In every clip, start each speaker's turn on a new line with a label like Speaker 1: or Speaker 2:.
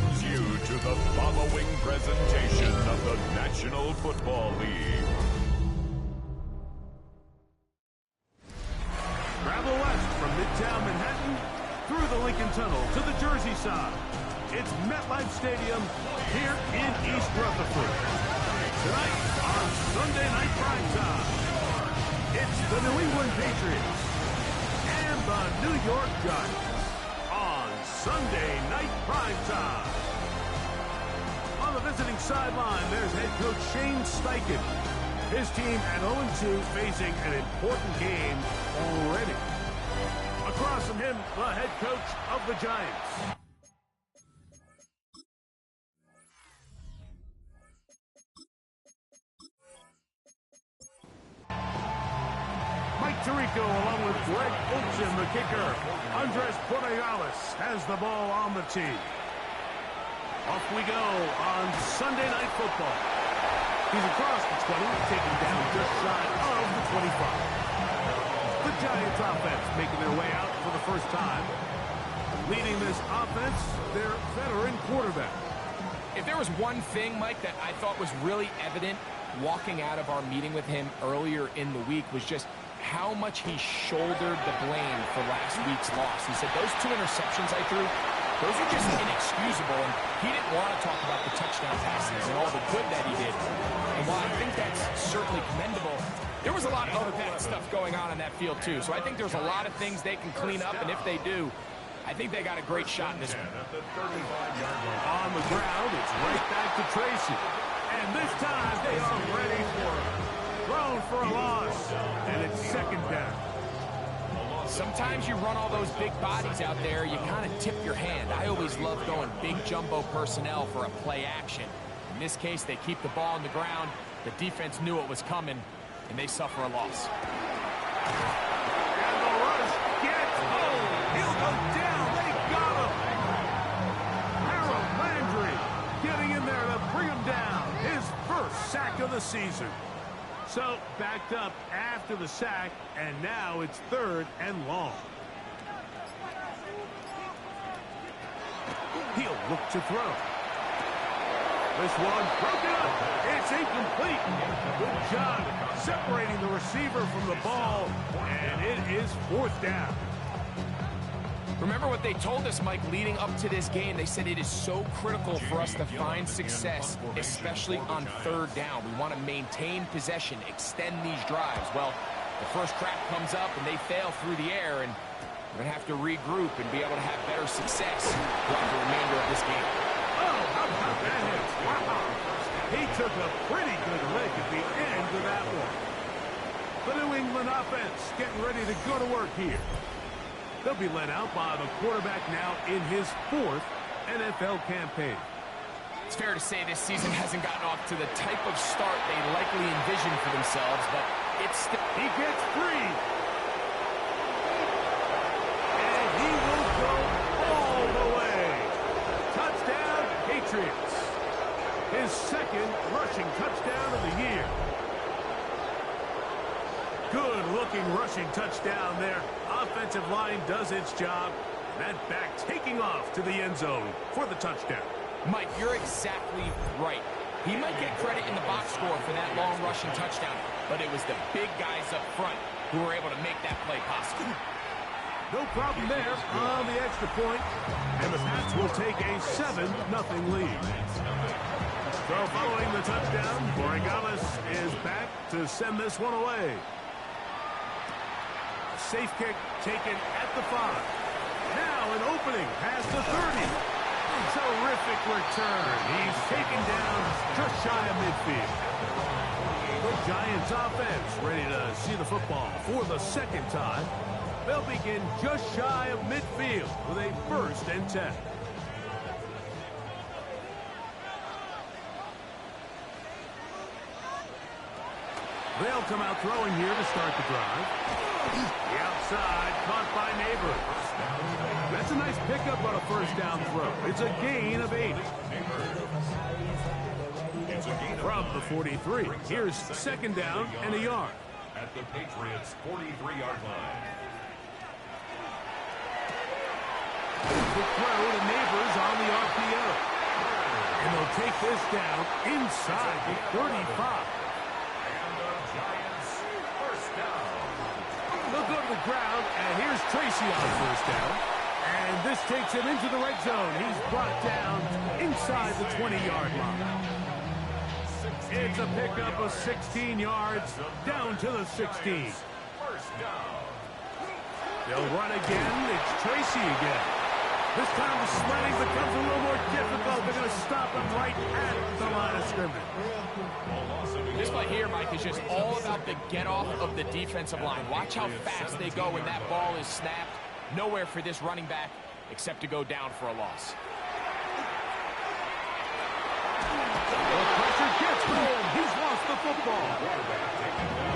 Speaker 1: welcomes you to the following presentation of the National Football League.
Speaker 2: Travel west from Midtown Manhattan through the Lincoln Tunnel to the Jersey side. It's MetLife Stadium here in East Rutherford. Tonight on Sunday Night Primetime, it's the New England Patriots and the New York Giants on Sunday Night Primetime. On the visiting sideline, there's head coach Shane Steichen. His team at 0-2 facing an important game already. Across from him, the head coach of the Giants. Mike Tirico along with Greg Olsen, the kicker. Andres Portales has the ball on the tee. Off we go on Sunday Night Football. He's across the 20, taking down just shy of the 25. The Giants offense making their way out for the first time. Leading this offense, their veteran quarterback.
Speaker 3: If there was one thing, Mike, that I thought was really evident walking out of our meeting with him earlier in the week was just how much he shouldered the blame for last week's loss. He said, those 2 interceptions I threw, those are just inexcusable, and he didn't want to talk about the touchdown passes and all the good that he did. And while I think that's certainly commendable, there was a lot of other bad stuff going on in that field, too. So I think there's a lot of things they can clean up, and if they do, I think they got a great shot in this one.
Speaker 2: On the ground, it's right back to Tracy. And this time, they are ready for it. Thrown for a loss, and it's second down.
Speaker 3: Sometimes you run all those big bodies out there, you kind of tip your hand. I always love going big jumbo personnel for a play action. In this case, they keep the ball on the ground. The defense knew it was coming, and they suffer a loss.
Speaker 2: And the rush gets home. He'll go down. They got him. Harold Landry getting in there to bring him down. His first sack of the season. So, backed up after the sack, and now it's 3rd and long. He'll look to throw. This one broken up. It's incomplete. Good job separating the receiver from the ball, and it is 4th down.
Speaker 3: Remember what they told us, Mike, leading up to this game. They said it is so critical for us to find success, especially on 3rd down. We want to maintain possession, extend these drives. Well, the first crack comes up, and they fail through the air, and we're going to have to regroup and be able to have better success throughout the remainder of this game.
Speaker 2: Oh, how about that hit? Wow. He took a pretty good lick at the end of that one. The New England offense getting ready to go to work here. They'll be led out by the quarterback now in his 4th NFL campaign.
Speaker 3: It's fair to say this season hasn't gotten off to the type of start they likely envisioned for themselves, but it's
Speaker 2: he gets free. And he will go all the way. Touchdown, Patriots. His 2nd rushing touchdown of the year. Good-looking rushing touchdown there. Offensive line does its job. That back taking off to the end zone for the touchdown.
Speaker 3: Mike, you're exactly right. He might get credit in the box score for that long rushing touchdown, but it was the big guys up front who were able to make that play possible.
Speaker 2: No problem there on the extra point, and the Pats will take a 7-0 lead. So following the touchdown, Borregales is back to send this one away. Safe kick taken at the 5. Now an opening past the 30. Terrific return. He's taken down just shy of midfield. The Giants offense ready to see the football for the 2nd time. They'll begin just shy of midfield with a 1st and 10. They'll come out throwing here to start the drive. The outside caught by Neighbors. That's a nice pickup on a 1st down throw. It's a gain of 8. From the 43, here's 2nd down and a yard.
Speaker 1: At the Patriots' 43-yard line.
Speaker 2: The throw to Neighbors on the RPO. And they'll take this down inside the 35.
Speaker 1: And the Giants first down.
Speaker 2: They'll go to the ground, and here's Tracy on first down. And this takes him into the red zone. He's brought down inside the 20-yard line. It's a pickup of 16 yards down to the 16.
Speaker 1: First down.
Speaker 2: They'll run again. It's Tracy again. This time the sledding becomes a little more difficult. They're going to stop him right at the line of scrimmage.
Speaker 3: This play here, Mike, is just all about the get-off of the defensive line. Watch how fast they go when that ball is snapped. Nowhere for this running back except to go down for a loss.
Speaker 2: The pressure gets to him. He's lost the football.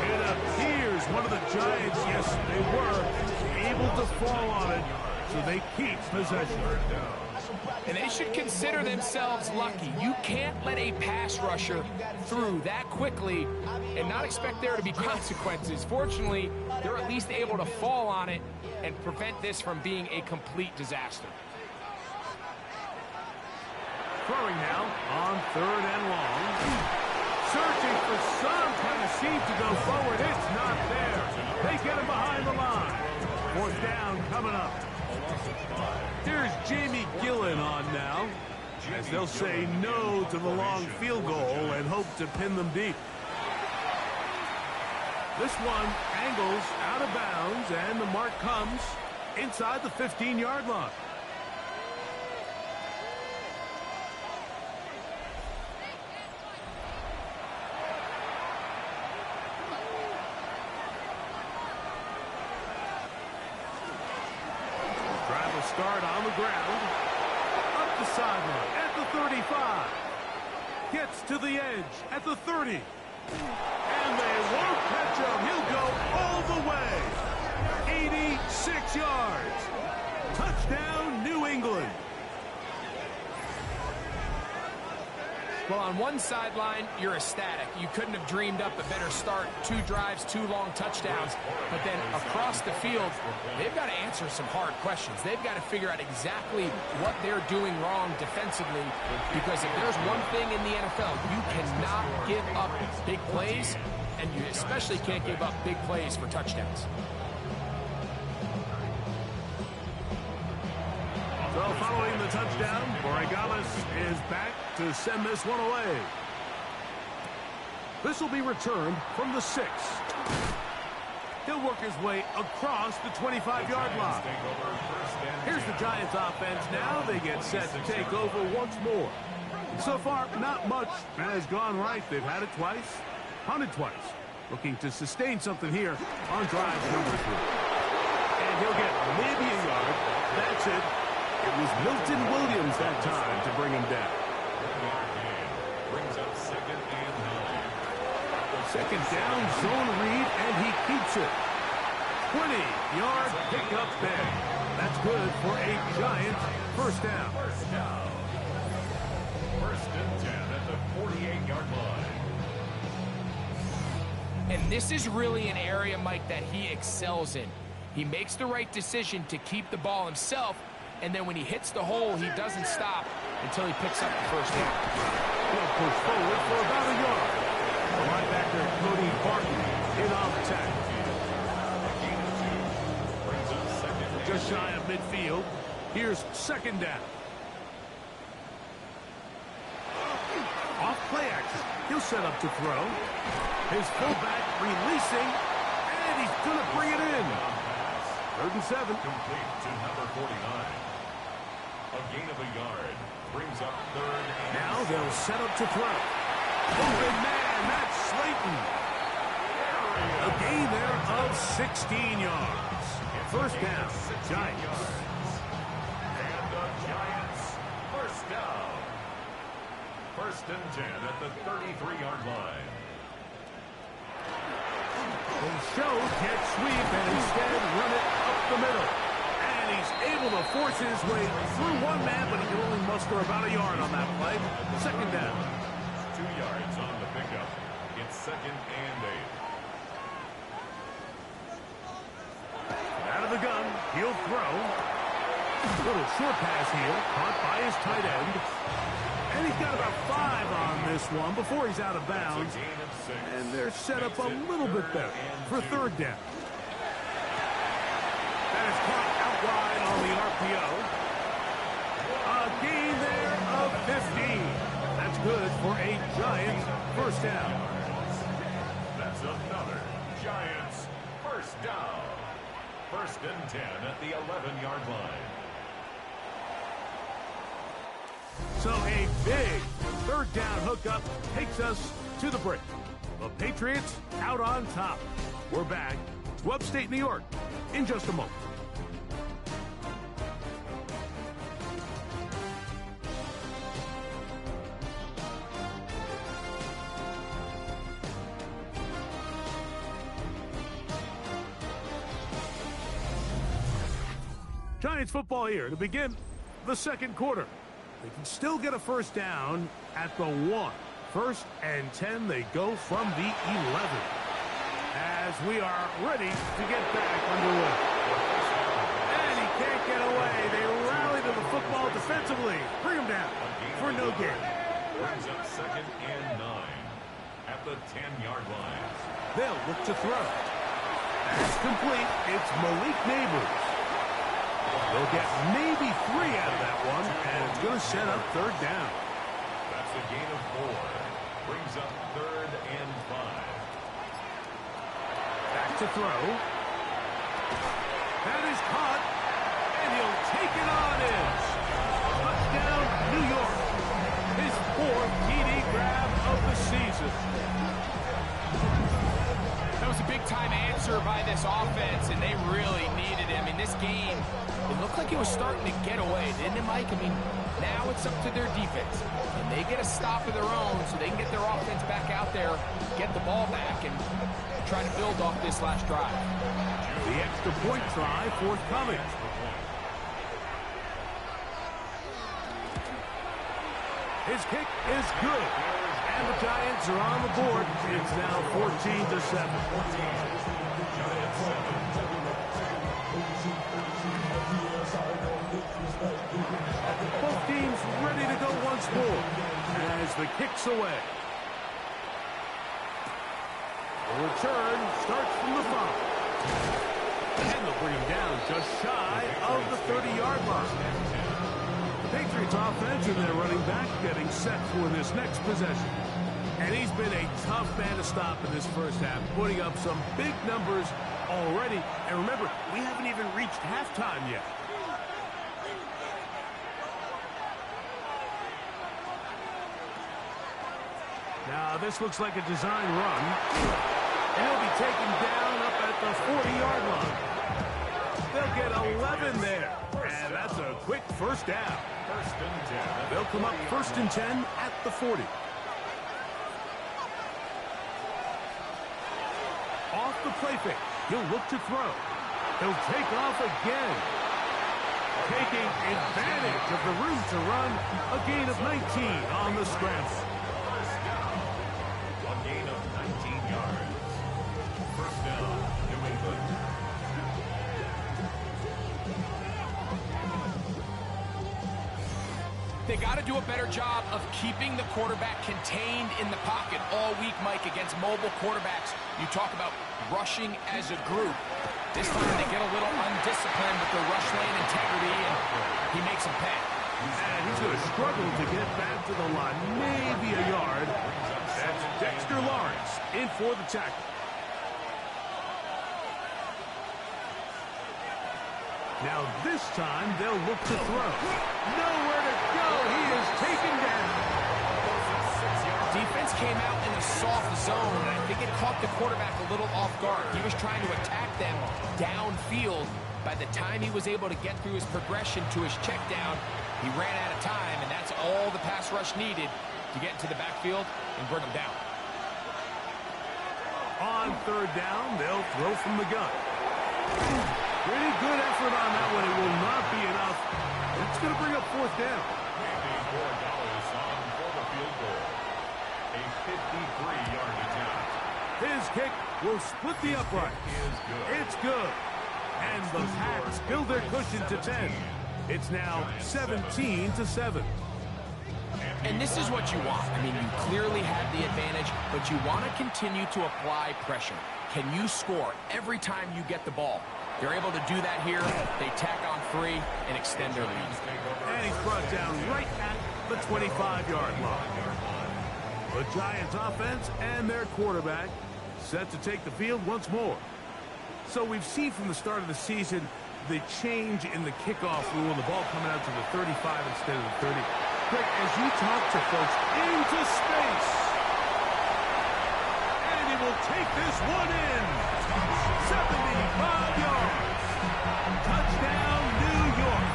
Speaker 2: It appears one of the Giants, yes, they were able to fall on it, so they keep possession.
Speaker 3: And they should consider themselves lucky. You can't let a pass rusher through that quickly and not expect there to be consequences. Fortunately, they're at least able to fall on it and prevent this from being a complete disaster.
Speaker 2: Throwing now on 3rd and long. Searching for some kind of seam to go forward. It's not there. They get him behind the line. 4th down coming up. Here's Jamie Gillen on now, as they'll say no to the long field goal and hope to pin them deep. This one angles out of bounds, and the mark comes inside the 15-yard line. Start on the ground, up the sideline at the 35, gets to the edge at the 30, and they won't catch him. He'll go all the way, 86 yards, touchdown New England.
Speaker 3: Well, on one sideline, you're ecstatic. You couldn't have dreamed up a better start. 2 drives, 2 long touchdowns. But then across the field, they've got to answer some hard questions. They've got to figure out exactly what they're doing wrong defensively. Because if there's one thing in the NFL, you cannot give up big plays, and you especially can't give up big plays for touchdowns.
Speaker 2: So following the touchdown, Borregales is back to send this one away. This will be returned from the 6. He'll work his way across the 25-yard line. Here's the Giants offense now. They get set to take over once more. So far, not much has gone right. They've had it twice, punted twice. Looking to sustain something here on drive number 3. And he'll get maybe a yard. That's it. It was Milton Williams that time to bring him down.
Speaker 1: Brings up 2nd and 9.
Speaker 2: 2nd down, zone read, and he keeps it. 20-yard pickup there. That's good for a Giant first down.
Speaker 1: First down. 1st and 10 at the 48-yard line.
Speaker 3: And this is really an area, Mike, that he excels in. He makes the right decision to keep the ball himself, and then when he hits the hole, he doesn't stop until he picks up the first down.
Speaker 2: He'll push forward for about a yard. The linebacker, Cody Barton, in on the tackle. Just shy of midfield. Here's 2nd down. Off play action. He'll set up to throw. His fullback releasing, and he's going to bring it in. 3rd and 7.
Speaker 1: Complete to number 49. A gain of a yard. Brings up 3rd and
Speaker 2: Now they'll set up to throw. Open man, that's Slayton. A gain there of 16 yards. First down, Giants.
Speaker 1: And the Giants first down. 1st and 10 at the 33-yard line.
Speaker 2: They show jet sweep and instead run it up the middle. And he's able to force his way through one man, but he can only muster about a yard on that play. 2nd down.
Speaker 1: 2 yards on the pickup. It's 2nd and 8.
Speaker 2: Out of the gun, he'll throw. Little short pass here, caught by his tight end. And he's got about 5 on this one before he's out of bounds. And they're set up a little bit better for third down. That is caught out wide on the RPO. A gain there of 15. That's good for a Giants first down.
Speaker 1: That's another Giants first down. First and 10 at the 11-yard line.
Speaker 2: So a big third down hookup takes us to the break. The Patriots out on top. We're back to upstate New York in just a moment. Giants football here to begin the second quarter. They can still get a first down at the 1. First and 10, they go from the 11. As we are ready to get back underway. And he can't get away. They rally to the football defensively. Bring him down for no gain.
Speaker 1: Brings up second and 9 at the 10-yard line.
Speaker 2: They'll look to throw. That's complete. It's Malik Neighbors. They'll get maybe 3 out of that one, and it's going to set up third down.
Speaker 1: That's a gain of 4. Brings up third and 5.
Speaker 2: Back to throw. That is caught, and he'll take it on in. Touchdown, New York. His 4th TD grab of the season.
Speaker 3: That was a big-time answer by this offense, and they really needed him. In this game, it looked like it was starting to get away, didn't it, Mike? I mean, now it's up to their defense. And they get a stop of their own so they can get their offense back out there, get the ball back, and try to build off this last drive.
Speaker 2: The extra point try forthcoming. His kick is good. And the Giants are on the board. It's now 14-7. Both teams ready to go once more as the kick's away. The return starts from the 5. And they'll bring him down just shy of the 30-yard line. The Patriots offense and their running back getting set for this next possession. And he's been a tough man to stop in this first half, putting up some big numbers already. And remember, we haven't even reached halftime yet. Now, this looks like a design run. And he'll be taken down up at the 40-yard line. They'll get 11 there. And that's a quick first down.
Speaker 1: First and 10.
Speaker 2: They'll come up first and 10 at the 40. Off the play fake. He'll look to throw. He'll take off again. Taking advantage of the room to run. A gain of 19 on the scramble.
Speaker 1: First down. A gain of 19 yards. First down, New England.
Speaker 3: They got to do a better job of keeping the quarterback contained in the pocket all week, Mike, against mobile quarterbacks. You talk about rushing as a group. This time they get a little undisciplined with their rush lane integrity, and he makes them pay.
Speaker 2: And he's going to struggle to get back to the line. Maybe a yard. That's Dexter Lawrence in for the tackle. Now this time they'll look to throw. Nowhere to go. He is taken down.
Speaker 3: Defense came out in a soft zone, and I think it caught the quarterback a little off guard. He was trying to attack them downfield. By the time he was able to get through his progression to his check down, he ran out of time, and that's all the pass rush needed to get into the backfield and bring him down.
Speaker 2: On third down, they'll throw from the gun. Pretty good effort on that one. It will not be enough. It's going to bring up fourth down.
Speaker 1: $4 on for the field goal. A 53-yard attempt.
Speaker 2: His kick will split the upright. It's good. And the Pats build their cushion to 10. It's now 17-7.
Speaker 1: And
Speaker 3: And this is what you want. I mean, you clearly have the advantage, but you want to continue to apply pressure. Can you score every time you get the ball? They're able to do that here. They tack on 3 and extend their lead.
Speaker 2: And he's brought down right at the 25-yard line. The Giants offense and their quarterback set to take the field once more. So we've seen from the start of the season the change in the kickoff rule, the ball coming out to the 35 instead of the 30. Greg, as you talk to folks into space, and he will take this one in. 75 yards. Touchdown, New York.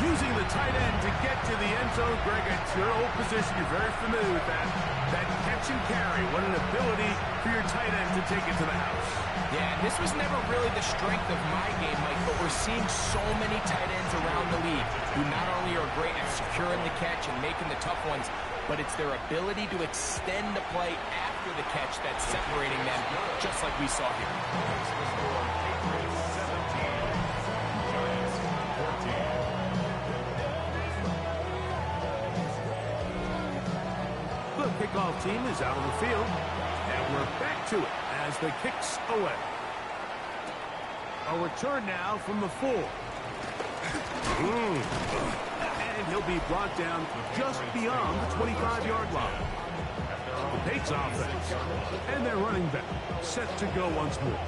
Speaker 2: Using the tight end to get to the end zone, Greg, it's your old position. You're very familiar with that. That catch and carry. What an ability for your tight end to take it to the house.
Speaker 3: Yeah, and this was never really the strength of my game, Mike, but we're seeing so many tight ends around the league who not only are great at securing the catch and making the tough ones, but it's their ability to extend the play after the catch that's separating them, just like we saw here.
Speaker 2: The kickoff team is out on the field, and we're back to it as the kick's away. A return now from the 4. And he'll be brought down just beyond the 25-yard line. The Patriots offense and their running back set to go once more.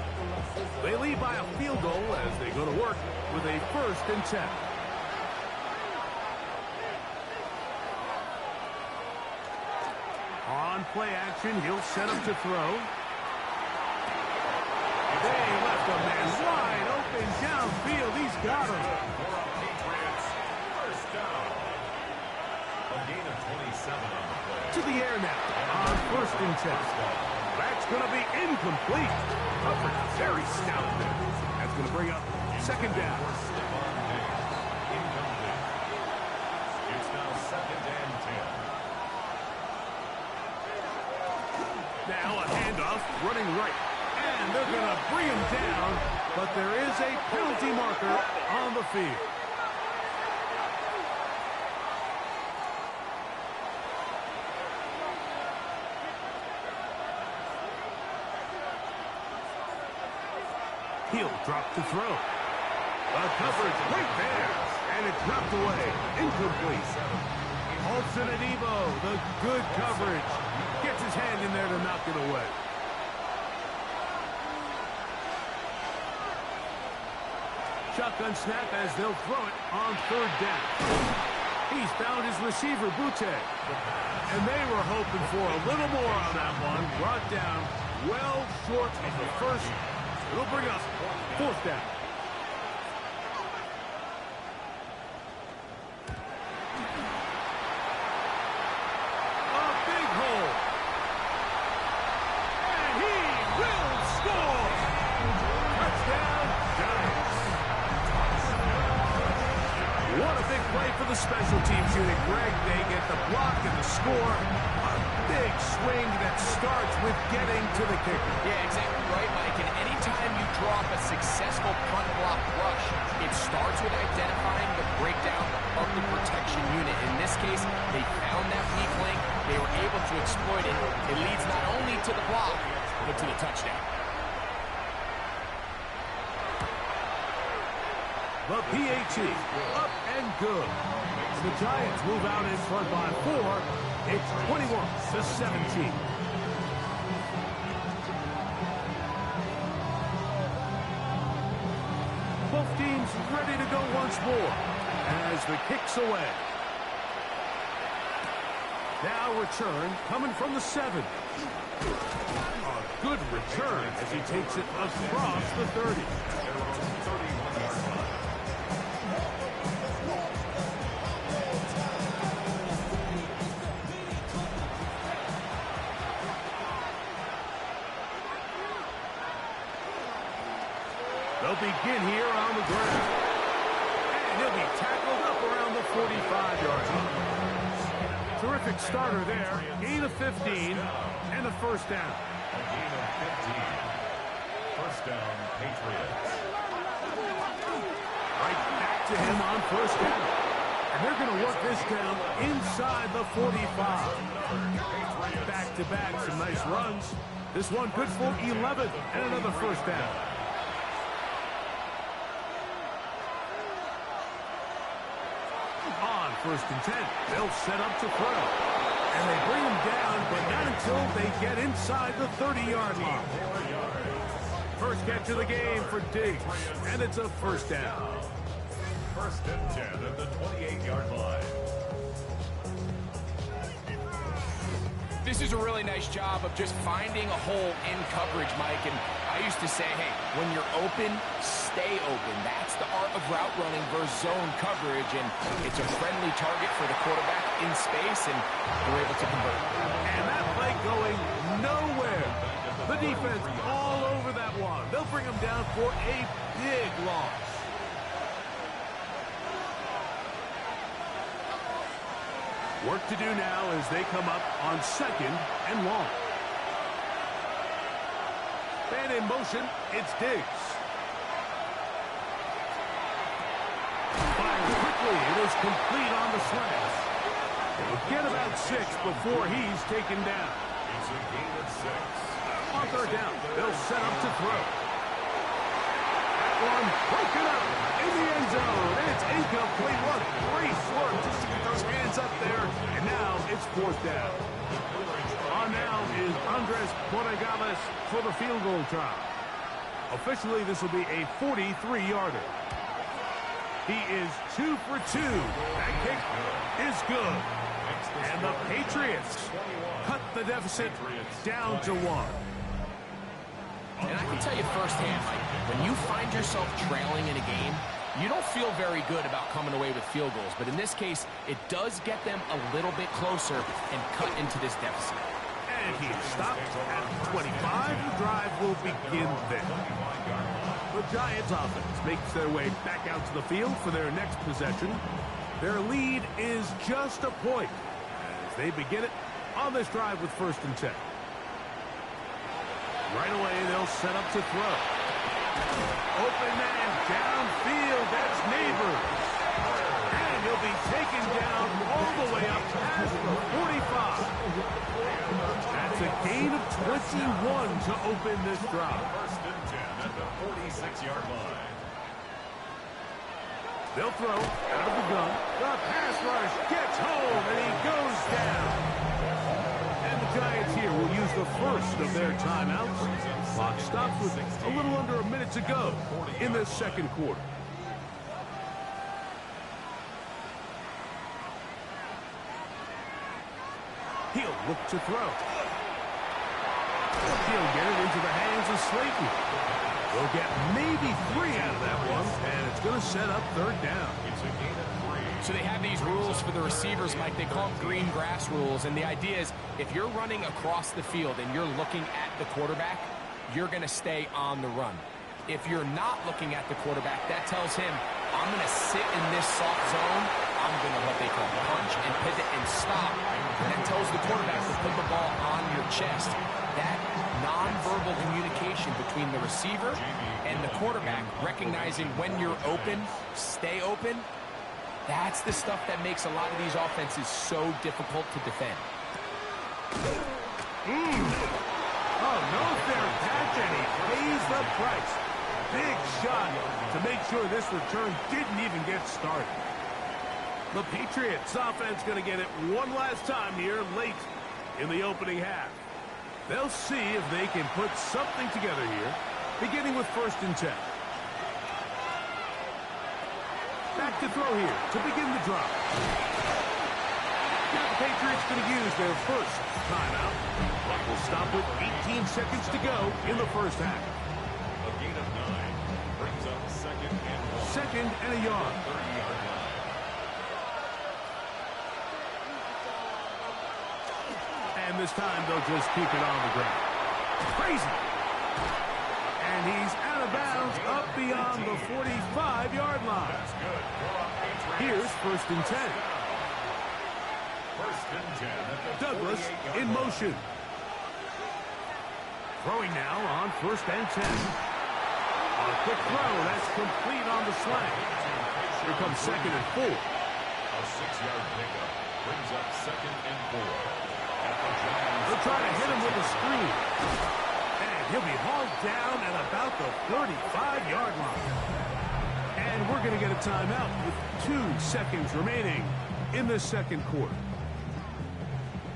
Speaker 2: They lead by a field goal as they go to work with a 1st and 10. On play action, he'll set up to throw. They left a man wide open downfield. He's got him.
Speaker 1: Patriots, first down. A gain of 27 on the play.
Speaker 2: To the air now on 1st and 10. That's going to be incomplete. Coverage very stout there. That's going to bring up 2nd down.
Speaker 1: Incomplete. It's now 2nd and 10.
Speaker 2: Now a handoff, running right. And they're going to bring him down, but there is a penalty marker on the field. He'll drop to throw. The coverage right there, and it's dropped away. Incomplete. Olsen and Evo, the good coverage. Gets his hand in there to knock it away. Shotgun snap as they'll throw it on 3rd down. He's found his receiver, Butte. And they were hoping for a little more on that one. Brought down well short of the 1st. It'll bring us 4th down. A big hole. And he will score. Touchdown, Giants. What a big play for the special teams unit, Greg. They get the block and the score. A big swing that starts with getting to the kicker.
Speaker 3: Yeah, exactly right, Mike. And anytime you draw up a successful punt block rush, it starts with identifying the breakdown of the protection unit. In this case, they found that weak link. They were able to exploit it. It leads not only to the block, but to the touchdown.
Speaker 2: The PAT, up and good. The Giants move out in front by 4. It's 21-17. Both teams ready to go once more as the kick's away. Now return coming from the 7. A good return as he takes it across the 30. They'll begin here on the ground. And he'll be tackled up around the 45-yard line. Terrific starter there. Gain of 15 and a 1st down.
Speaker 1: A gain of 15. First down, Patriots.
Speaker 2: Right back to him on 1st down. And they're going to work this down inside the 45. Back-to-back, some nice runs. This one good for 11 and another first down. On 1st and 10, they'll set up to throw. And they bring him down, but not until they get inside the 30-yard line. First catch of the game for Diggs, and it's a first down.
Speaker 1: 1st and 10 at the 28-yard line.
Speaker 3: This is a really nice job of just finding a hole in coverage, Mike. And I used to say, hey, when you're open, stay open. That's the art of route running versus zone coverage. And it's a friendly target for the quarterback in space, and they're able to convert.
Speaker 2: And that play going nowhere. The defense all over that one. They'll bring him down for a big loss. Work to do now as they come up on 2nd and long. And in motion, it's Diggs. Fires quickly. It is complete on the slant. They'll get about 6 before he's taken down.
Speaker 1: It's a gain of 6.
Speaker 2: On 3rd down, they'll set up to throw. That one broken up in the end zone. It's incomplete. What great work just to get those hands up there. And now it's 4th down. On now is Andres Borregales for the field goal try. Officially, this will be a 43-yarder. He is 2 for 2. That kick is good. And the Patriots cut the deficit down to 1.
Speaker 3: And I can tell you firsthand, Mike, when you find yourself trailing in a game, you don't feel very good about coming away with field goals. But in this case, it does get them a little bit closer and cut into this deficit.
Speaker 2: And he stopped at 25. The drive will begin there. The Giants offense makes their way back out to the field for their next possession. Their lead is just a point as they begin it on this drive with 1st and 10. Right away, they'll set up to throw. Open man downfield. That's Neighbors. And he'll be taken down all the way up past the 45. That's a gain of 21 to open this drive.
Speaker 1: 1st and 10 at the 46-yard line.
Speaker 2: They'll throw out of the gun. The pass rush gets home, and he goes down. And the Giants here will use the first of their timeouts. Clock stops with a little under a minute to go in this 2nd quarter. He'll look to throw. He'll get it into the hands of Slayton. They'll get maybe 3 out of that one, and it's going to set up 3rd down.
Speaker 1: It's a gain of 3.
Speaker 3: So they have these rules for the receivers, Mike. They call them green grass rules. And the idea is if you're running across the field and you're looking at the quarterback, you're going to stay on the run. If you're not looking at the quarterback, that tells him, I'm going to sit in this soft zone. I'm going to what they call punch and pivot and stop. And that tells the quarterback to put the ball on your chest. That nonverbal communication between the receiver and the quarterback, recognizing when you're open, stay open, that's the stuff that makes a lot of these offenses so difficult to defend.
Speaker 2: Oh, no fair catch, and he pays the price. Big shot to make sure this return didn't even get started. The Patriots offense going to get it one last time here late in the opening half. They'll see if they can put something together here, beginning with 1st and 10. Back to throw here to begin the drive. Now the Patriots going to use their first timeout. Clock will stop with 18 seconds to go in the first half.
Speaker 1: A gain of 9 brings up 2nd and 1.
Speaker 2: 2nd and a yard.
Speaker 1: 30-yard line.
Speaker 2: And this time they'll just keep it on the ground. Crazy. And he's out of bounds up beyond the 45-yard line.
Speaker 1: That's good.
Speaker 2: Here's 1st and 10.
Speaker 1: 1st and 10 at the
Speaker 2: Douglas
Speaker 1: 48-yard
Speaker 2: in
Speaker 1: line.
Speaker 2: motion. Throwing now on 1st and 10. On a quick throw, that's complete on the slant. Here comes 2nd and 4.
Speaker 1: A A 6-yard pickup brings up 2nd and 4. At the Giants.
Speaker 2: They'll try to hit him with a screen. And he'll be hauled down at about the 35-yard line. And we're going to get a timeout with 2 seconds remaining in the second quarter.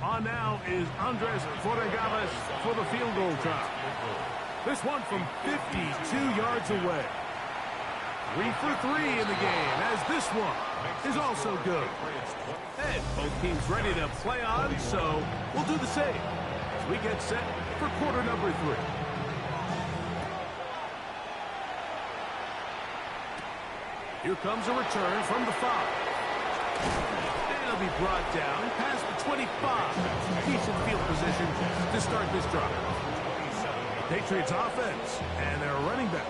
Speaker 2: On now is Andres Forregales for the field goal try. This one from 52 yards away. 3 for 3 in the game, as this one is also good. And both teams ready to play on, so we'll do the same as we get set for quarter number 3. Here comes a return from the 5. And it'll be brought down past the 25. Decent field position to start this drive. Patriots offense and their running back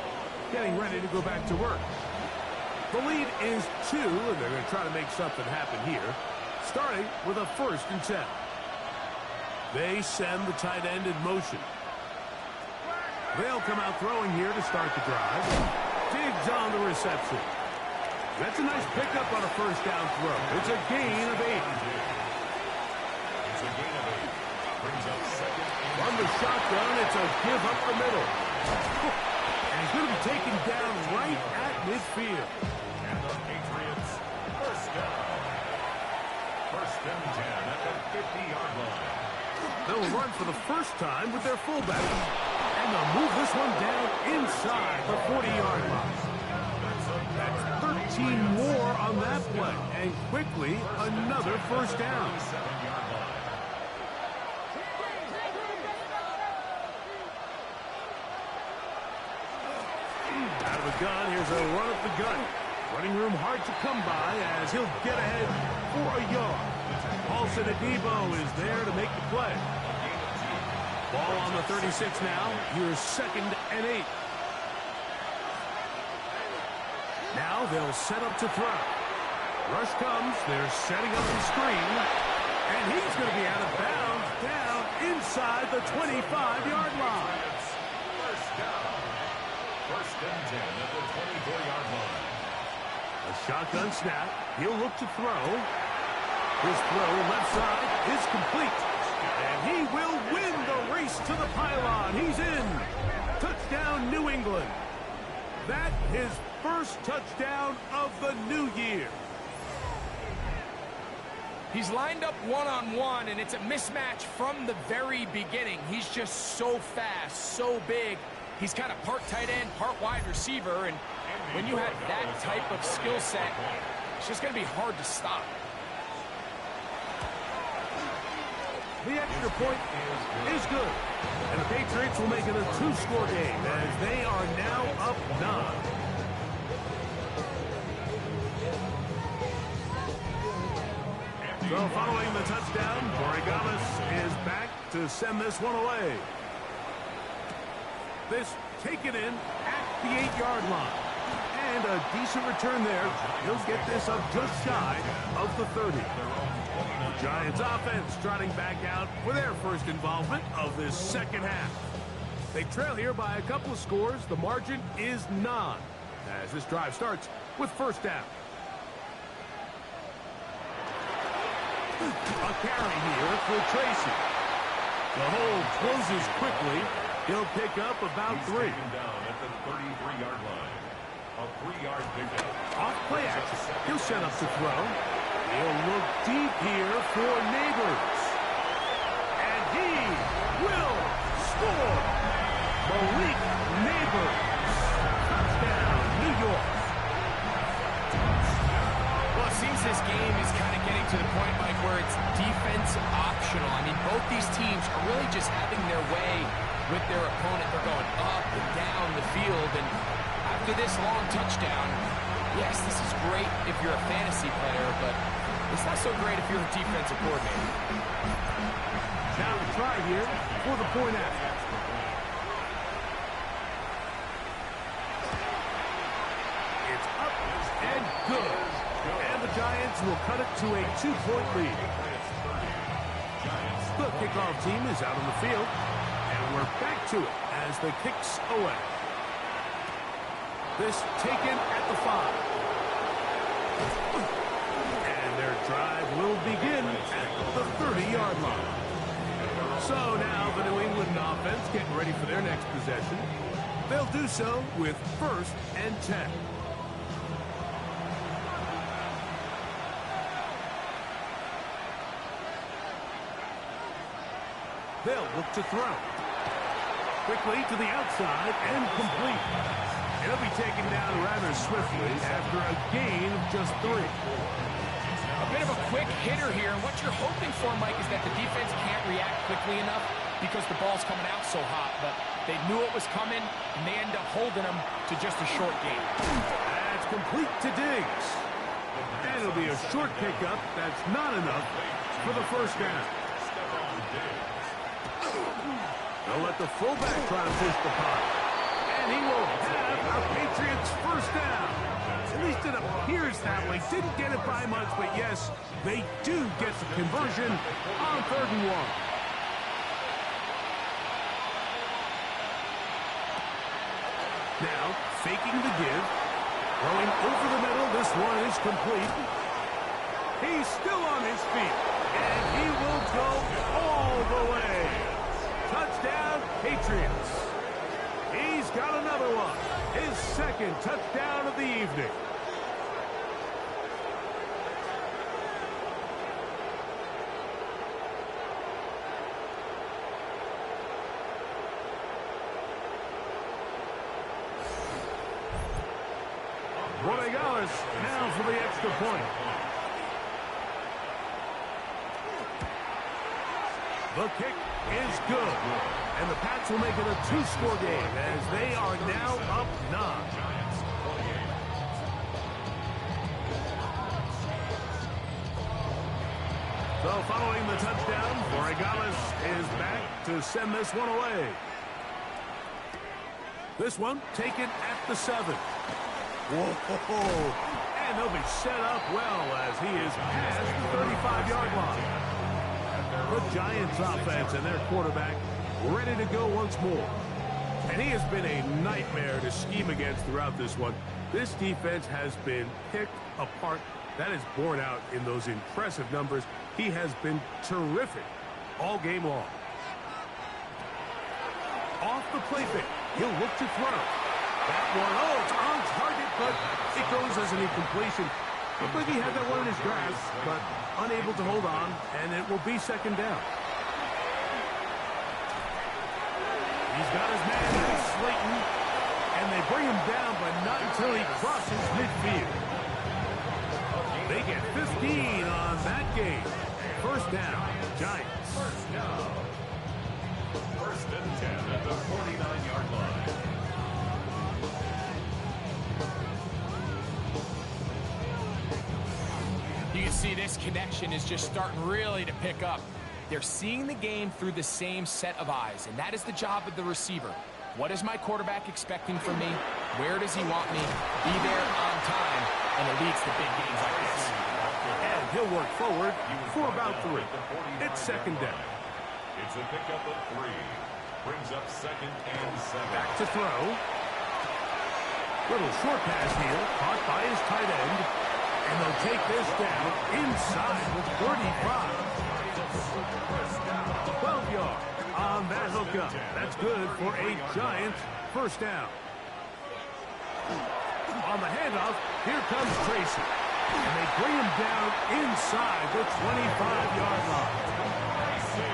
Speaker 2: getting ready to go back to work. The lead is 2, and they're going to try to make something happen here, starting with a 1st and 10. They send the tight end in motion. They'll come out throwing here to start the drive. Diggs on the reception. That's a nice pickup on a 1st down throw. It's a gain of 8.
Speaker 1: It's a gain of 8. Brings up 2nd.
Speaker 2: From the shotgun, it's a give up the middle. And he's going to be taken down right at midfield.
Speaker 1: And the Patriots, 1st down. 1st and 10 at the 50-yard line.
Speaker 2: They'll run for the first time with their fullback. And they'll move this one down inside the 40-yard line. That's 13 more on that play. And quickly, another 1st down.
Speaker 1: 7-yard line.
Speaker 2: Out of the gun, here's a run up the gut. Running room hard to come by as he'll get ahead for a yard. Paulson Adebo is there to make the play. Ball on the 36 now. Here's 2nd and 8. Now they'll set up to throw. Rush comes. They're setting up the screen. And he's going to be out of bounds down inside the 25-yard line.
Speaker 1: 1st down. 1st and 10 at the 24-yard line.
Speaker 2: A shotgun snap. He'll look to throw. His throw left side is complete. And he will win the race to the pylon. He's in. Touchdown, New England. That his 1st touchdown of the new year.
Speaker 3: He's lined up one-on-one, and it's a mismatch from the very beginning. He's just so fast, so big. He's kind of part tight end, part wide receiver, and when you have that type of skill set, it's just going to be hard to stop.
Speaker 2: The extra point is good. And the Patriots will make it a 2-score game as they are now up 9. So following the touchdown, Forregales is back to send this one away. This taken in at the 8-yard line. And a decent return there. He'll get this up just shy of the 30. The Giants offense trotting back out for their 1st involvement of this 2nd half. They trail here by a couple of scores. The margin is 9 as this drive starts with 1st down. A carry here for Tracy. The hold closes quickly. He'll pick up about 3.
Speaker 1: Down at the 33-yard line. A 3-yard pickup.
Speaker 2: Off play action. He'll set up to throw. He'll look deep here for Neighbors. And he will score. Malik Neighbors. Touchdown, New York.
Speaker 3: Well, it seems this game is kind of getting to the point, Mike, where it's defense optional. I mean, both these teams are really just having their way with their opponent. They're going up and down the field, and after this long touchdown, yes, this is great if you're a fantasy player, but it's not so great if you're a defensive coordinator.
Speaker 2: Now to try here for the point after. It's up and good. And the Giants will cut it to a 2-point lead. The kickoff team is out on the field, and we're back to it as the kicks away. This taken at the 5. And they're 28-yard line. So now the New England offense getting ready for their next possession. They'll do so with 1st and 10. They'll look to throw. Quickly to the outside and complete. It'll be taken down rather swiftly after a gain of just 3.
Speaker 3: A bit of a quick hitter here, and what you're hoping for, Mike, is that the defense can't react quickly enough because the ball's coming out so hot, but they knew it was coming, and they end up holding them to just a short gain.
Speaker 2: That's complete to Diggs. And it'll be a short pickup that's not enough for the 1st down. They'll let the fullback try to push the pot. And he will have a Patriots 1st down. At least it appears that way. Didn't get it by much, but yes, they do get the conversion on 3rd and 1. Now, faking the give. Throwing over the middle. This one is complete. He's still on his feet. And he will go all the way. Touchdown, Patriots. He's got another one. His 2nd touchdown of the evening. Rodriguez now for the extra point. The kick is good. And the Pats will make it a 2-score game as they are now up 9. So following the touchdown, Rodriguez is back to send this one away. This one taken at the 7. Whoa! And they'll be set up well as he is past the 35-yard line. The Giants offense and their quarterback ready to go once more. And he has been a nightmare to scheme against throughout this one. This defense has been picked apart. That is borne out in those impressive numbers. He has been terrific all game long. Off the play fake. He'll look to throw. That one, it's on target, but it goes as an incompletion. Looked like he had that one in his grasp, but unable to hold on, and it will be 2nd down. He's got his man, Slayton, and they bring him down, but not until he crosses midfield. They get 15 on that game. 1st down, Giants.
Speaker 1: 1st and 10 at the 49-yard line.
Speaker 3: You can see this connection is just starting really to pick up. They're seeing the game through the same set of eyes, and that is the job of the receiver. What is my quarterback expecting from me? Where does he want me? Be there on time, and it leads to big games like this.
Speaker 2: And he'll work forward for about 3. It's 2nd down.
Speaker 1: It's a pickup of 3. Brings up 2nd and 7.
Speaker 2: Back to throw. Little short pass here, caught by his tight end. And they'll take this down inside with 35. 12 yards on that hookup. That's good for a Giants 1st down. On the handoff, here comes Tracy. And they bring him down inside the 25-yard line.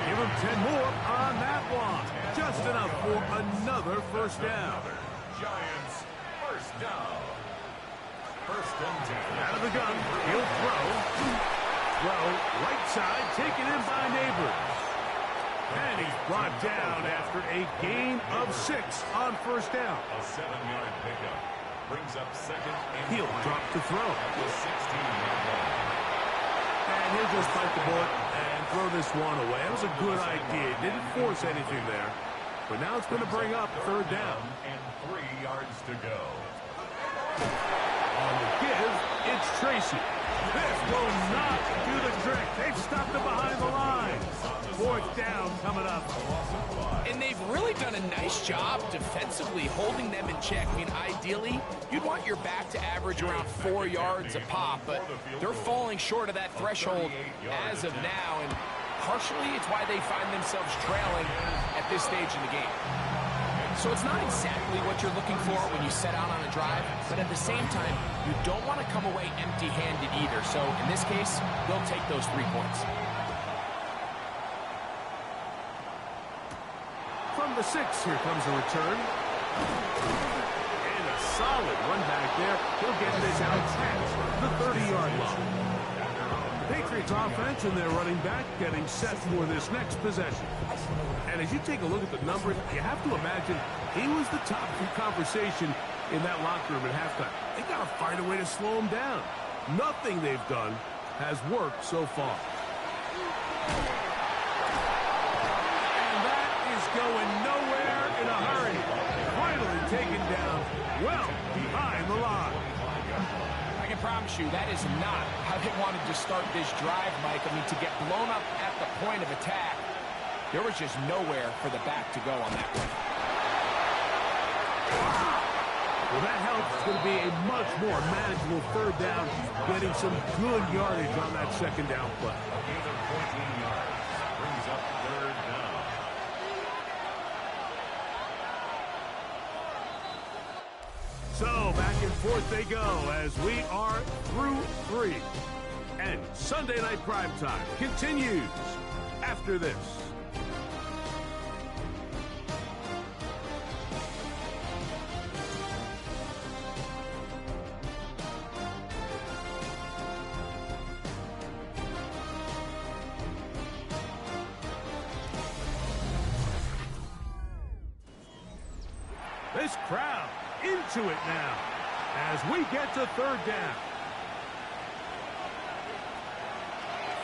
Speaker 2: Give him 10 more on that one. Just enough for another 1st down.
Speaker 1: Giants 1st down. 1st and 10.
Speaker 2: Out of the gun, he'll throw. Throw, right side, taken in by Neighbors. And he's brought down after a gain of 6 on 1st down.
Speaker 1: A 7-yard pickup. Brings up 2nd and
Speaker 2: He'll drop to throw.
Speaker 1: at the 16-yard line.
Speaker 2: And he'll just bite the bullet and throw this one away. That was a good idea. Didn't force anything there. But now it's going to bring up 3rd down.
Speaker 1: And 3 yards to go.
Speaker 2: On the give, it's Tracy. This will not do the trick. They've stopped him behind the line. 4th down coming up.
Speaker 3: And they've really done a nice job defensively holding them in check. I mean, ideally, you'd want your back to average around 4 yards a pop, but they're falling short of that threshold as of now. And partially it's why they find themselves trailing at this stage in the game. So it's not exactly what you're looking for when you set out on a drive, but at the same time, you don't want to come away empty-handed either. So in this case, they'll take those 3 points.
Speaker 2: From the 6, here comes a return. And a solid run back there. He'll get this out past the 30-yard line. Patriots offense and their running back getting set for this next possession. And as you take a look at the numbers, you have to imagine he was the top of conversation in that locker room at halftime. They got to find a way to slow him down. Nothing they've done has worked so far. And that is going nowhere in a hurry. Finally taken down well behind the line.
Speaker 3: I can promise you that is not how they wanted to start this drive, Mike. I mean, to get blown up at the point of attack, there was just nowhere for the back to go on that one.
Speaker 2: Well, that helps. It's going to be a much more manageable 3rd down, getting some good yardage on that 2nd down play.
Speaker 1: Either 14 yards brings up 3rd down.
Speaker 2: So, back and forth they go as we are through 3. And Sunday Night Primetime continues after this. This crowd into it now as we get to 3rd down.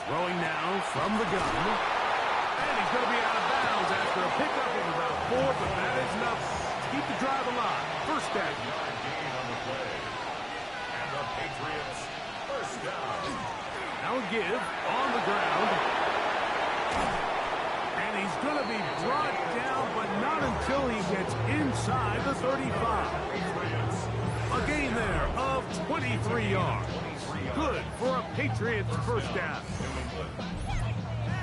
Speaker 2: Throwing now from the gun. And he's going to be out of bounds after a pickup of about 4, but that is enough to keep the drive alive. 1st down.
Speaker 1: Gain on the play. And the Patriots, 1st down.
Speaker 2: Now a give on the ground. And he's going to be brought down, but not until he gets inside the 35. A gain there of 23 yards. Good for a Patriots 1st down.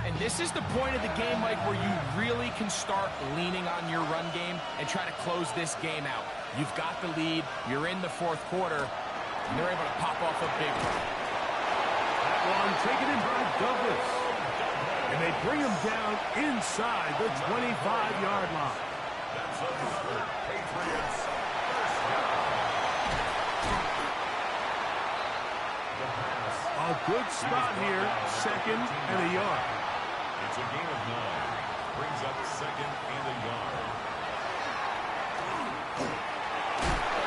Speaker 3: And this is the point of the game, Mike, where you really can start leaning on your run game and try to close this game out. You've got the lead, you're in the 4th quarter, and they're able to pop off a big run.
Speaker 2: That one taken in by Douglas. And they bring him down inside the 25-yard line.
Speaker 1: That's another Patriots 1st down. The pass.
Speaker 2: A good spot here, 2nd and a yard.
Speaker 1: It's a gain of 9. Brings up 2nd and a yard.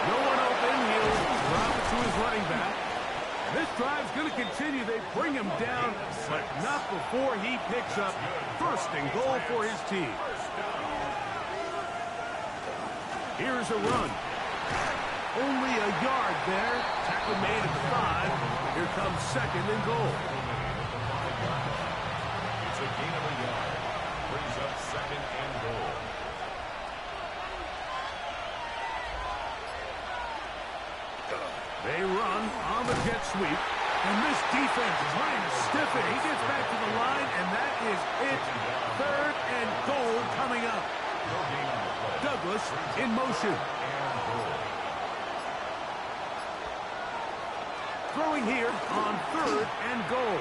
Speaker 2: No one open. He'll drop it to his running back. This drive's going to continue. They bring him down, but not before he picks up 1st and goal for his team. Here's a run. Only a yard there. Tackle made at the 5. Here comes 2nd and goal.
Speaker 1: It's a gain of a yard. Brings up 2nd and goal.
Speaker 2: They run on the jet sweep. And this defense is trying to stiff it. He gets back to the line, and that is it. 3rd and goal coming up. Douglas in motion. Throwing here on 3rd and goal.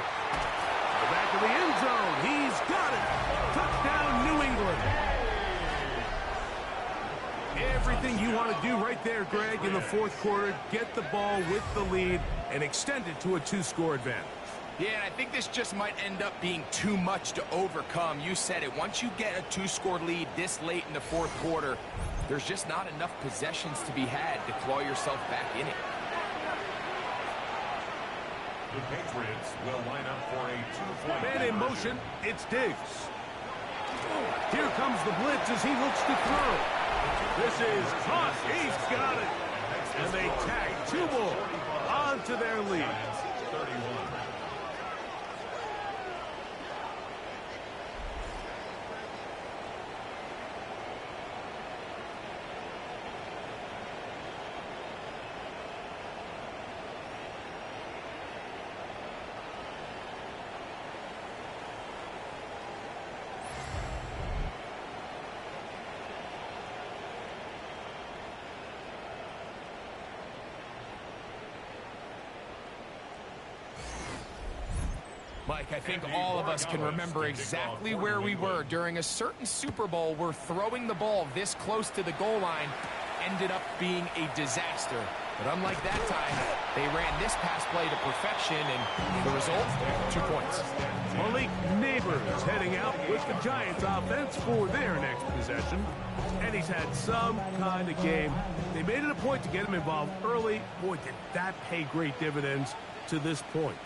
Speaker 2: The back of the end zone. He's got it. Touchdown, New England. Everything you want to do right there, Greg, in the 4th quarter. Get the ball with the lead and extend it to a 2-score advantage.
Speaker 3: Yeah, and I think this just might end up being too much to overcome. You said it. Once you get a 2-score lead this late in the 4th quarter, there's just not enough possessions to be had to claw yourself back in it.
Speaker 1: The Patriots will line up for a 2-point
Speaker 2: Man in motion, it's Diggs. Here comes the blitz as he looks to throw. This is caught. He's got it. And they tag 2 more onto their lead.
Speaker 1: 31.
Speaker 3: Mike, I think all of us can remember exactly where we were during a certain Super Bowl where throwing the ball this close to the goal line ended up being a disaster. But unlike that time, they ran this pass play to perfection, and the result, 2 points.
Speaker 2: Malik Neighbors heading out with the Giants offense for their next possession. And he's had some kind of game. They made it a point to get him involved early. Boy, did that pay great dividends to this point.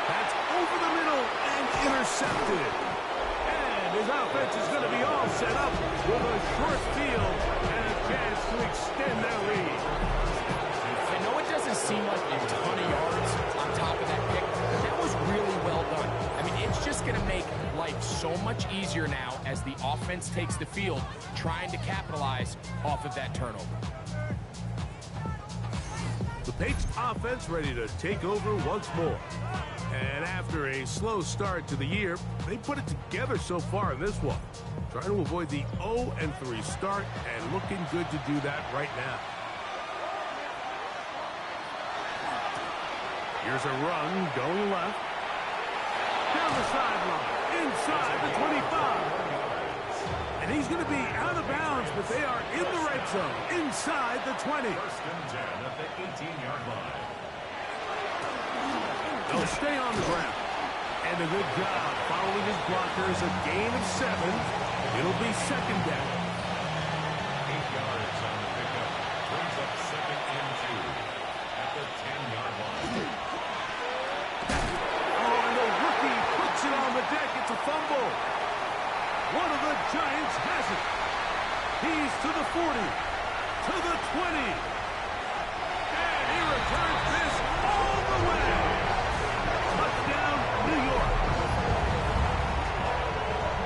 Speaker 2: That's over the middle and intercepted. And his offense is going to be all set up with a short field and a chance to extend their lead.
Speaker 3: I know it doesn't seem like a ton of yards on top of that pick, but that was really well done. I mean, it's just going to make life so much easier now as the offense takes the field, trying to capitalize off of that turnover.
Speaker 2: The Patriots offense ready to take over once more. And after a slow start to the year, they put it together so far in this one. Trying to avoid the 0-3 start and looking good to do that right now. Here's a run going left. Down the sideline, inside the 25. And he's going to be out of bounds, but they are in the red zone, inside the 20.
Speaker 1: First and 10 at the 18-yard line.
Speaker 2: They'll stay on the ground. And a good job following his blockers. A gain of 7. It'll be second down.
Speaker 1: 8 yards on the pickup. Brings up second and 2 at the 10-yard line.
Speaker 2: Oh, and the rookie puts it on the deck. It's a fumble. One of the Giants has it. He's to the 40, to the 20. And he returns this all the way. Touchdown, New York.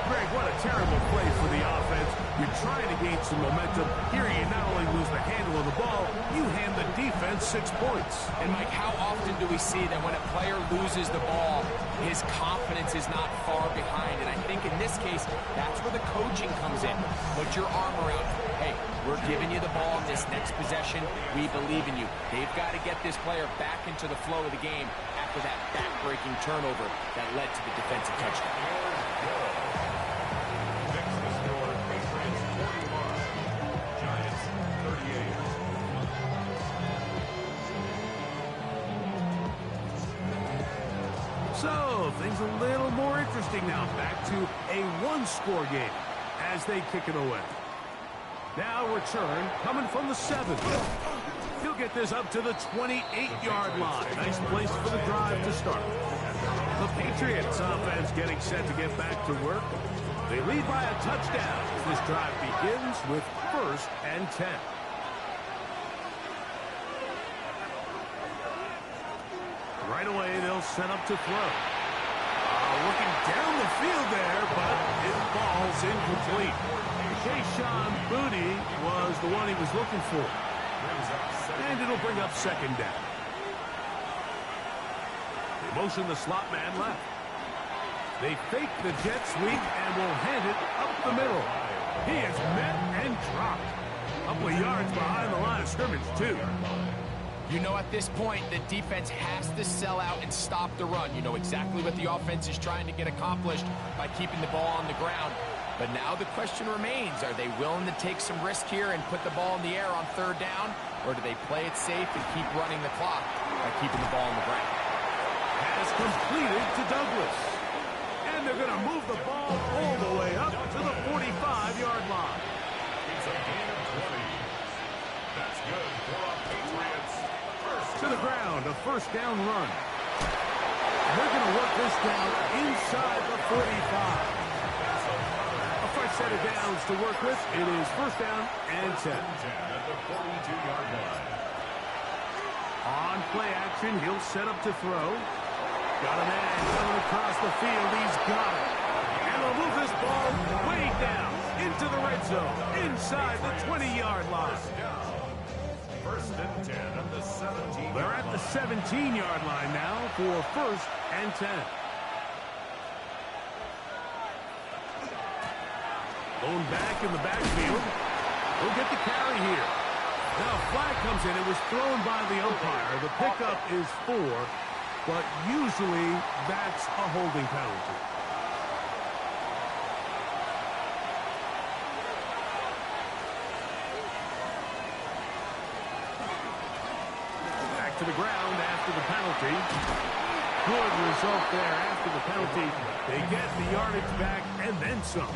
Speaker 2: Greg, what a terrible play for the offense. You're trying to gain some momentum. Here you not only lose the handle of the ball, you hand the defense 6 points.
Speaker 3: And, Mike, how often do we see that when a player loses the ball, his confidence is not far behind? And I think in this case, that's where the coaching comes in. Put your arm around. Hey, we're giving you the ball in this next possession. We believe in you. They've got to get this player back into the flow of the game after that back-breaking turnover that led to the defensive touchdown.
Speaker 1: Next the score, Patriots 41, Giants 38.
Speaker 2: So, things a little more interesting now. Back to a one-score game as they kick it away. Now return coming from the 7. He'll get this up to the 28-yard line. Nice place for the drive to start. The Patriots offense getting set to get back to work. They lead by a touchdown. This drive begins with 1st and 10. Right away, they'll set up to throw. Looking down the field there, but it falls incomplete. Kayshon Boutte was the one he was looking for. And it'll bring up second down. They motion the slot man left. They fake the jet sweep and will hand it up the middle. He is met and dropped. Couple of yards behind the line of scrimmage, too.
Speaker 3: You know, at this point, the defense has to sell out and stop the run. You know exactly what the offense is trying to get accomplished by keeping the ball on the ground. But now the question remains, are they willing to take some risk here and put the ball in the air on 3rd down? Or do they play it safe and keep running the clock by keeping the ball on the ground?
Speaker 2: Has completed to Douglas. And they're going to move the ball all the way up to the 45-yard line.
Speaker 1: It's a gain of 20. That's good for our Patriots.
Speaker 2: To the ground, a 1st down run. They're going to work this down inside the 45. A fresh set of downs to work with. It is 1st down and 10.
Speaker 1: At the 42-yard line.
Speaker 2: On play action, he'll set up to throw. Got a man coming across the field. He's got it. And they'll move this ball way down into the red zone, inside the 20-yard line.
Speaker 1: 1st and 10 at the 17.
Speaker 2: They're at the 17-yard line now for 1st and 10. Going back in the backfield. He'll get the carry here. Now a flag comes in. It was thrown by the umpire. The pickup is 4, but usually that's a holding penalty. Back to the ground after the penalty. Good result there after the penalty. They get the yardage back and then some.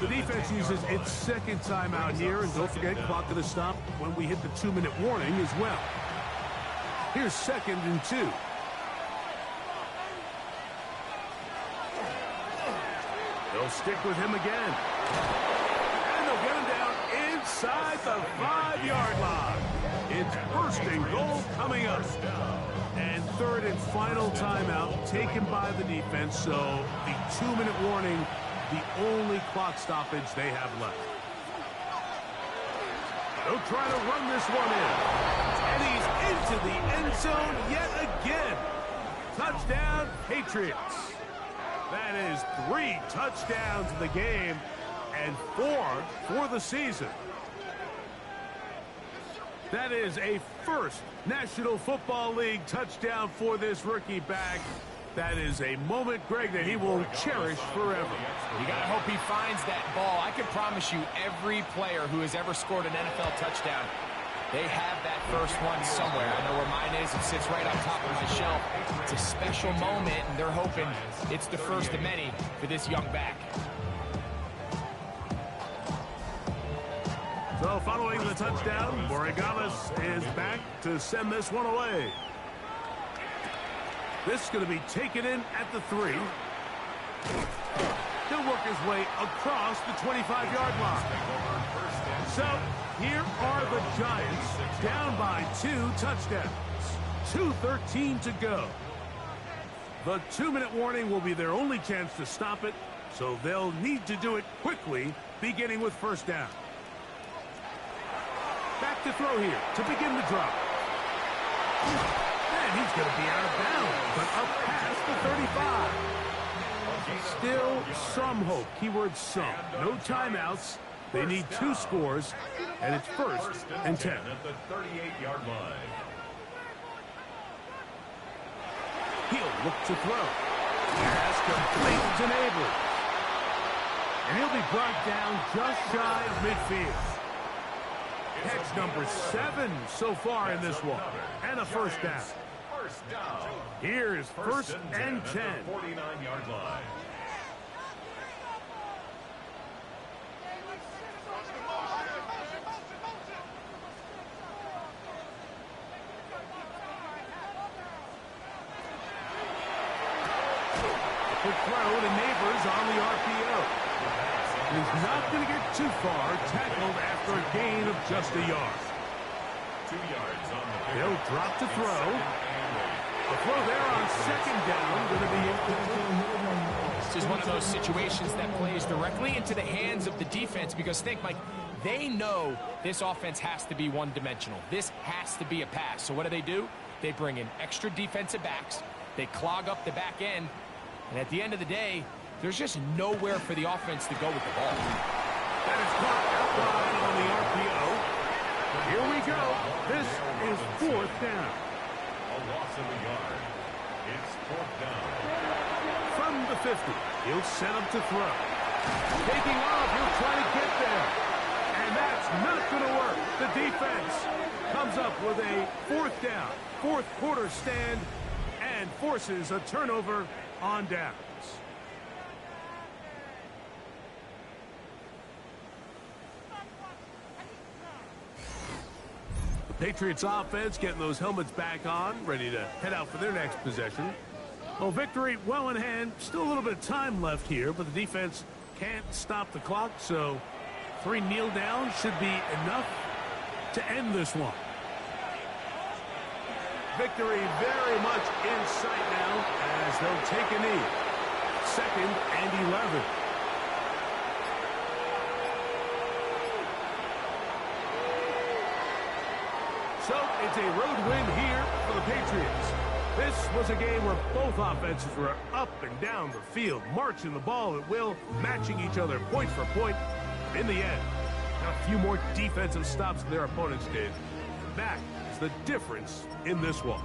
Speaker 2: The defense uses its second timeout here, and don't forget, clock going to stop when we hit the 2-minute warning as well. Here's 2nd and 2. They'll stick with him again. And they'll get him down inside the 5-yard line. It's 1st and goal coming up. And 3rd and final timeout taken by the defense, so the 2-minute warning, the only clock stoppage they have left. They'll try to run this one in. And he's into the end zone yet again. Touchdown, Patriots. That is 3 touchdowns in the game and 4 for the season. That is a first National Football League touchdown for this rookie back. That is a moment, Greg, that he will cherish forever.
Speaker 3: You got to hope he finds that ball. I can promise you every player who has ever scored an NFL touchdown, they have that first one somewhere. I know where mine is. It sits right on top of my shelf. It's a special moment, and they're hoping it's the first of many for this young back.
Speaker 2: So following the touchdown, Borregales is back to send this one away. This is going to be taken in at the 3. He'll work his way across the 25-yard line. So here are the Giants down by 2 touchdowns. 2:13 to go. The 2-minute warning will be their only chance to stop it, so they'll need to do it quickly, beginning with 1st down. Back to throw here to begin the drive. And he's going to be out of bounds, but up past the 35. Still some hope. Keyword some. No timeouts. They need 2 scores, and it's 1st and 10.
Speaker 1: At the 38-yard line.
Speaker 2: He'll look to throw. Pass complete to Neighbors. And he'll be brought down just shy of midfield. Catch number 7 so far in this one. And a 1st down. Here's 1st and 10.
Speaker 1: 49-yard line.
Speaker 2: Quick throw to Neighbors on the RPO. He's not going to get too far, tackled after a gain of just a yard.
Speaker 1: 2 yards on the
Speaker 2: He'll drop to throw. The throw there on 2nd down, going to be incomplete.
Speaker 3: This is one of those situations that plays directly into the hands of the defense because think, Mike, they know this offense has to be one-dimensional. This has to be a pass. So what do? They bring in extra defensive backs. They clog up the back end. And at the end of the day, there's just nowhere for the offense to go with the ball.
Speaker 2: That is caught outside on the RPO. Here we go. This is 4th down.
Speaker 1: A loss of a yard. It's 4th down.
Speaker 2: From the 50, he'll set up to throw. Taking off, he'll try to get there. And that's not going to work. The defense comes up with a 4th down, 4th quarter stand, and forces a turnover on downs. The Patriots offense getting those helmets back on, ready to head out for their next possession. Well, victory well in hand. Still a little bit of time left here, but the defense can't stop the clock, so 3 kneel downs should be enough to end this one. Victory very much in sight now as they'll take a knee. 2nd and 11. So it's a road win here for the Patriots. This was a game where both offenses were up and down the field, marching the ball at will, matching each other point for point. In the end, a few more defensive stops than their opponents did. That is the difference in this one.